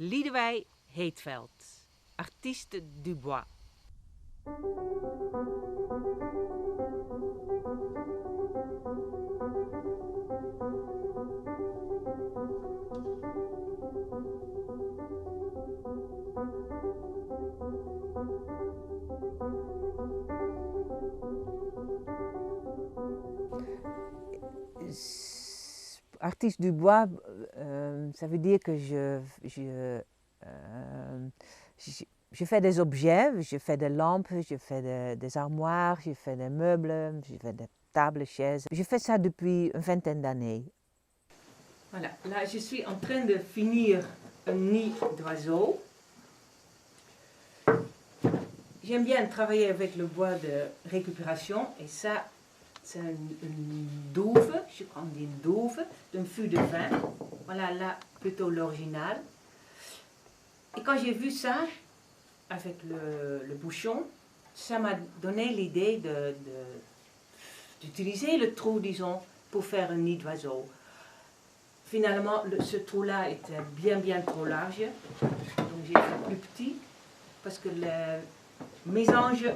Liedewij Heetveld, artiste du bois. Artiste du bois, ça veut dire que je fais des objets, je fais des lampes, je fais des armoires, je fais des meubles, je fais des tables, chaises. Je fais ça depuis une vingtaine d'années. Voilà, là je suis en train de finir un nid d'oiseau. J'aime bien travailler avec le bois de récupération et ça, c'est une douve, je prends une douve d'un fût de vin. Voilà, là plutôt l'original. Et quand j'ai vu ça, avec le bouchon, ça m'a donné l'idée d'utiliser le trou, disons, pour faire un nid d'oiseau. Finalement, ce trou-là était bien trop large, donc j'ai fait plus petit, parce que mes anges,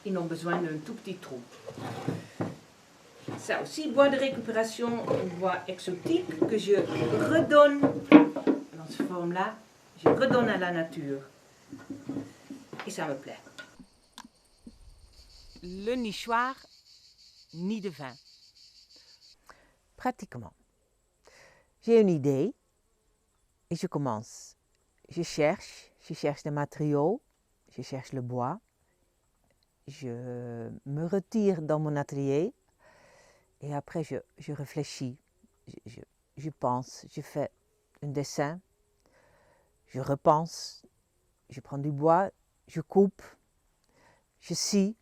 ils ont besoin d'un tout petit trou. Ça aussi, bois de récupération, un bois exotique que je redonne, dans cette forme-là, je redonne à la nature. Et ça me plaît. Le nichoir, nid de vin. Pratiquement. J'ai une idée et je commence. Je cherche des matériaux, je cherche le bois, je me retire dans mon atelier et après je réfléchis, je pense, je fais un dessin, je repense, je prends du bois, je coupe, je scie,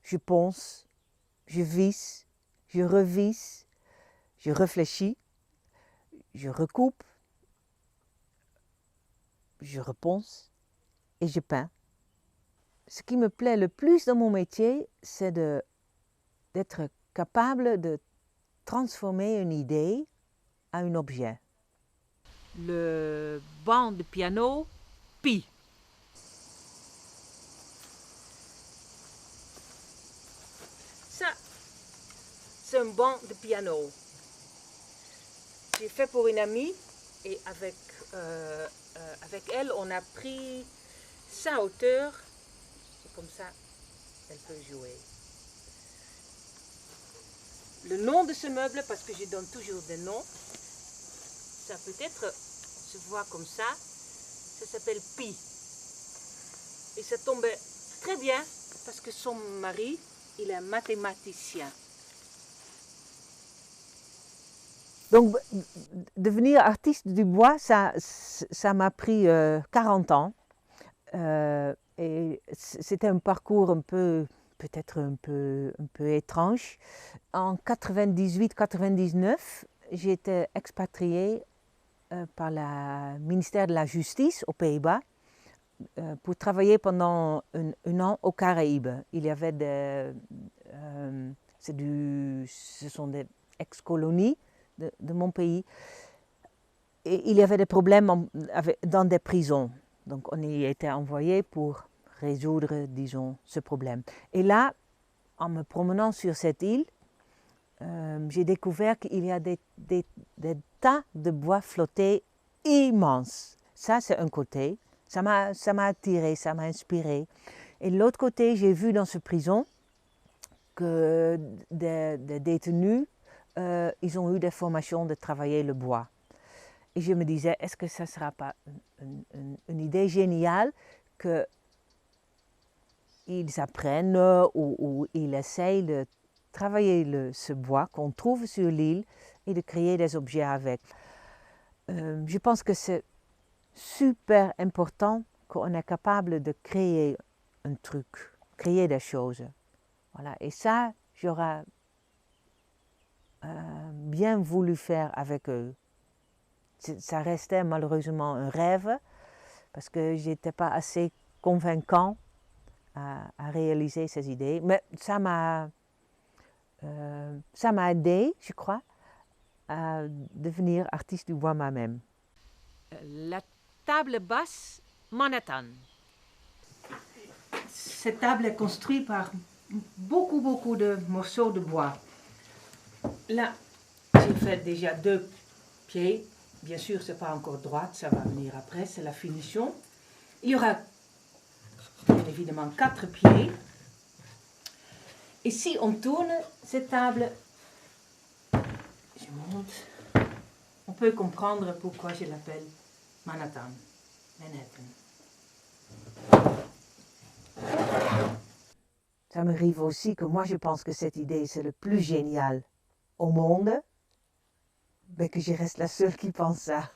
je ponce, je visse, je revisse, je réfléchis, je recoupe, je reponce et je peins. Ce qui me plaît le plus dans mon métier, c'est d'être capable de transformer une idée en un objet. Le banc de piano, Pi. Ça, c'est un banc de piano. J'ai fait pour une amie et avec elle, on a pris sa hauteur. Et comme ça, elle peut jouer. Le nom de ce meuble, parce que je donne toujours des noms, ça peut-être se voit comme ça s'appelle Pi. Et ça tombait très bien parce que son mari, il est un mathématicien. Donc, devenir artiste du bois, ça m'a pris 40 ans. Et c'était un parcours peut-être un peu étrange. En 98-99, j'ai été expatriée par le ministère de la Justice aux Pays-Bas pour travailler pendant un an aux Caraïbes. Il y avait ce sont des ex-colonies de mon pays. Et il y avait des problèmes dans des prisons. Donc on y était envoyé pour résoudre, disons, ce problème. Et là, en me promenant sur cette île, j'ai découvert qu'il y a des tas de bois flottés immenses. Ça, c'est un côté. Ça m'a attiré, ça m'a inspiré. Et de l'autre côté, j'ai vu dans cette prison que des détenus, ils ont eu des formations de travailler le bois. Et je me disais, est-ce que ça ne sera pas une idée géniale qu'ils apprennent ou ils essayent de travailler ce bois qu'on trouve sur l'île et de créer des objets avec. Je pense que c'est super important qu'on est capable de créer un truc, créer des choses. Voilà. Et ça, j'aurais bien voulu faire avec eux. Ça restait malheureusement un rêve parce que je n'étais pas assez convaincant à réaliser ces idées. Mais ça m'a aidé, je crois, à devenir artiste du bois moi-même. table basse Manhattan. Cette table est construite par beaucoup de morceaux de bois. Là, j'ai fait déjà 2 pieds. Bien sûr, ce n'est pas encore droit, ça va venir après, c'est la finition. Il y aura bien évidemment 4 pieds. Et si on tourne cette table, je monte, on peut comprendre pourquoi je l'appelle Manhattan. Ça m'arrive aussi que moi je pense que cette idée c'est le plus génial au monde, mais que je reste la seule qui pense ça.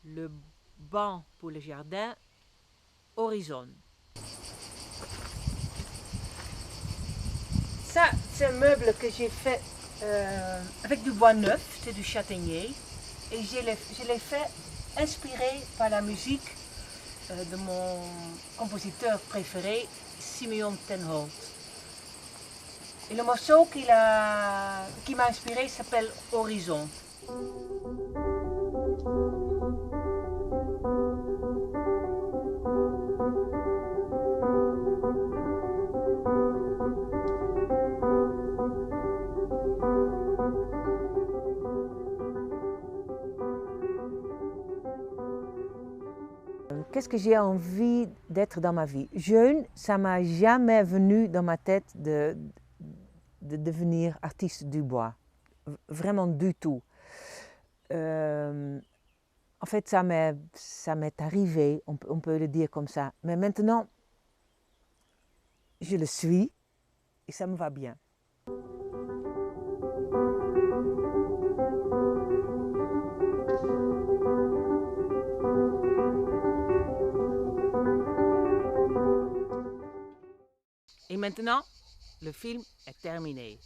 Le banc pour le jardin, Horizon. Ça, c'est un meuble que j'ai fait avec du bois neuf, c'est du châtaignier. Et je l'ai fait inspiré par la musique de mon compositeur préféré, Simeon Tenholt. Et le morceau qui m'a inspiré s'appelle Horizon. Qu'est-ce que j'ai envie d'être dans ma vie? Jeune, ça m'a jamais venu dans ma tête de devenir artiste du bois. Vraiment du tout. En fait, ça m'est arrivé, on peut le dire comme ça. Mais maintenant, je le suis et ça me va bien. Et maintenant, le film est terminé.